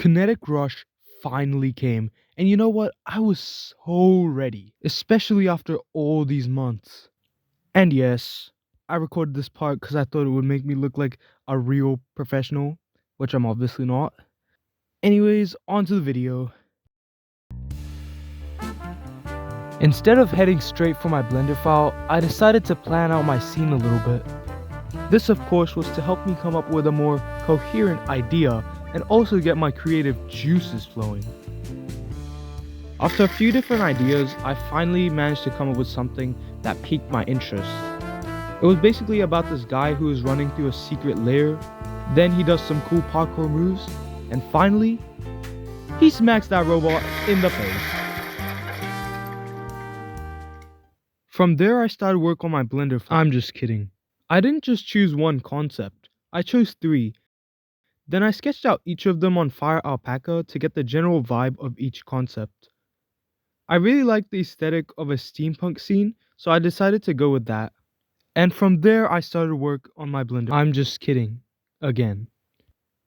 Kinetic Rush finally came, and you know what? I was so ready, especially after all these months. And yes, I recorded this part because I thought it would make me look like a real professional, which I'm obviously not. Anyways, on to the video. Instead of heading straight for my Blender file, I decided to plan out my scene a little bit. This of course was to help me come up with a more coherent idea and also get my creative juices flowing. After a few different ideas, I finally managed to come up with something that piqued my interest. It was basically about this guy who is running through a secret lair, then he does some cool parkour moves, and finally, he smacks that robot in the face. From there I started work on my Blender. I'm just kidding. I didn't just choose one concept, I chose 3. Then I sketched out each of them on Fire Alpaca to get the general vibe of each concept. I really liked the aesthetic of a steampunk scene, so I decided to go with that. And from there I started work on my Blender. I'm just kidding. Again.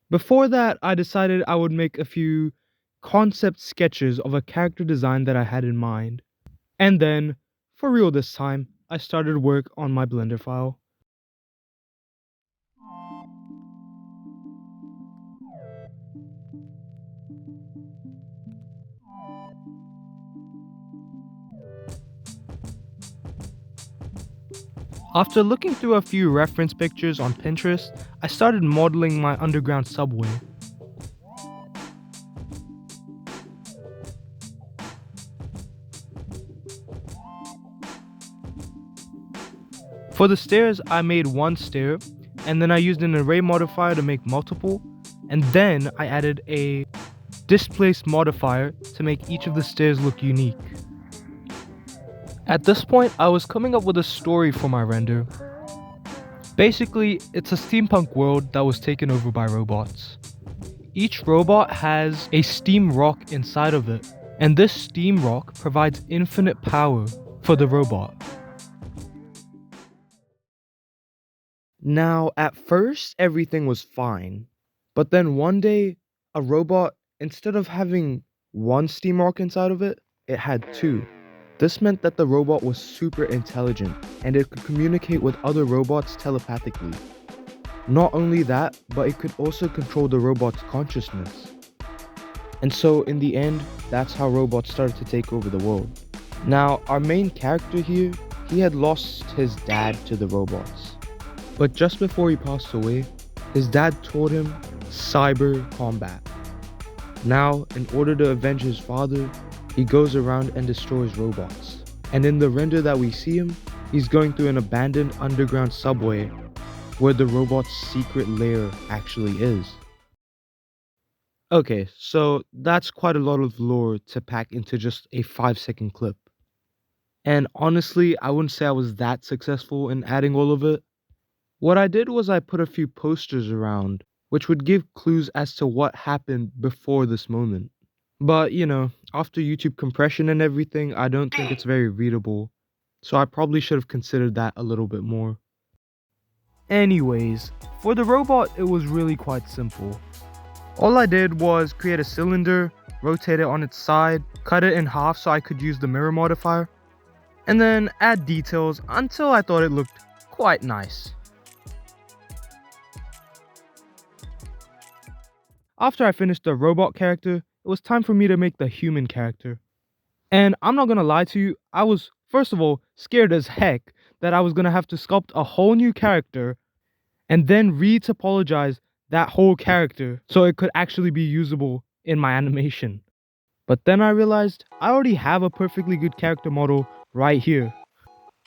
Before that, I decided I would make a few concept sketches of a character design that I had in mind. And then, for real this time, I started work on my Blender file. After looking through a few reference pictures on Pinterest, I started modeling my underground subway. For the stairs, I made one stair, and then I used an array modifier to make multiple, and then I added a displace modifier to make each of the stairs look unique. At this point, I was coming up with a story for my render. Basically, it's a steampunk world that was taken over by robots. Each robot has a steam rock inside of it, and this steam rock provides infinite power for the robot. Now, at first, everything was fine, but then one day, a robot, instead of having one steam rock inside of it, it had 2. This meant that the robot was super intelligent and it could communicate with other robots telepathically. Not only that, but it could also control the robot's consciousness. And so in the end, that's how robots started to take over the world. Now, our main character here, he had lost his dad to the robots. But just before he passed away, his dad taught him cyber combat. Now, in order to avenge his father, he goes around and destroys robots. And in the render that we see him, he's going through an abandoned underground subway where the robot's secret lair actually is. Okay, so that's quite a lot of lore to pack into just a 5-second clip. And honestly, I wouldn't say I was that successful in adding all of it. What I did was I put a few posters around, which would give clues as to what happened before this moment. But, you know, after YouTube compression and everything, I don't think it's very readable. So I probably should have considered that a little bit more. Anyways, for the robot, it was really quite simple. All I did was create a cylinder, rotate it on its side, cut it in half so I could use the mirror modifier, and then add details until I thought it looked quite nice. After I finished the robot character, it was time for me to make the human character. And I'm not gonna lie to you, I was, first of all, scared as heck that I was gonna have to sculpt a whole new character and then re-topologize that whole character so it could actually be usable in my animation. But then I realized I already have a perfectly good character model right here.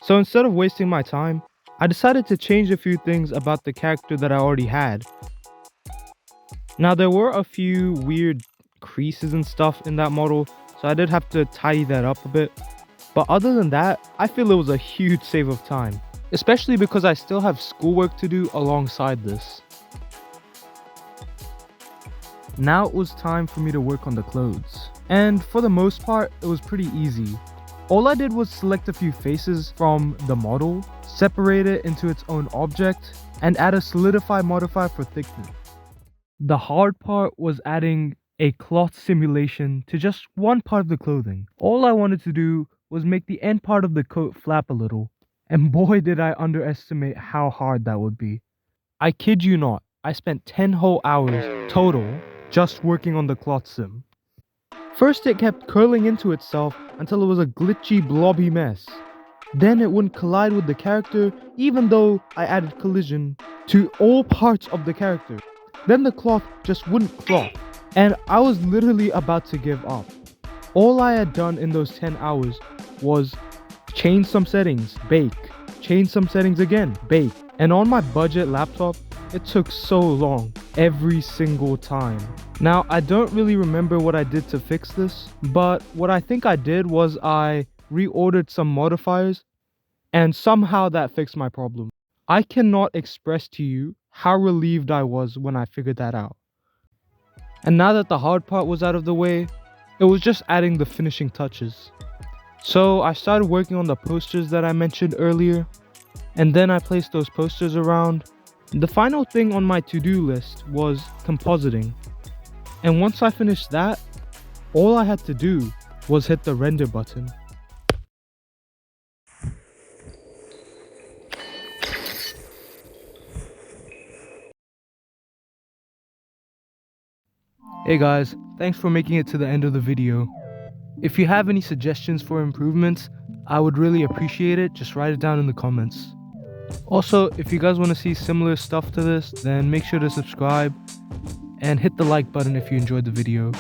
So instead of wasting my time, I decided to change a few things about the character that I already had. Now there were a few weird creases and stuff in that model, so I did have to tidy that up a bit. But other than that, I feel it was a huge save of time, especially because I still have schoolwork to do alongside this. Now it was time for me to work on the clothes, and for the most part, it was pretty easy. All I did was select a few faces from the model, separate it into its own object, and add a solidify modifier for thickness. The hard part was adding a cloth simulation to just one part of the clothing. All I wanted to do was make the end part of the coat flap a little, and boy did I underestimate how hard that would be. I kid you not, I spent 10 whole hours total just working on the cloth sim. First it kept curling into itself until it was a glitchy blobby mess. Then it wouldn't collide with the character even though I added collision to all parts of the character. Then the cloth just wouldn't cloth, and I was literally about to give up. All I had done in those 10 hours was change some settings, bake, change some settings again, bake. And on my budget laptop, it took so long, every single time. Now, I don't really remember what I did to fix this, but what I think I did was I reordered some modifiers, and somehow that fixed my problem. I cannot express to you how relieved I was when I figured that out. And now that the hard part was out of the way, it was just adding the finishing touches. So I started working on the posters that I mentioned earlier, and then I placed those posters around. The final thing on my to-do list was compositing. And once I finished that, all I had to do was hit the render button. Hey guys, thanks for making it to the end of the video. If you have any suggestions for improvements, I would really appreciate it. Just write it down in the comments. Also, if you guys want to see similar stuff to this, then make sure to subscribe and hit the like button if you enjoyed the video.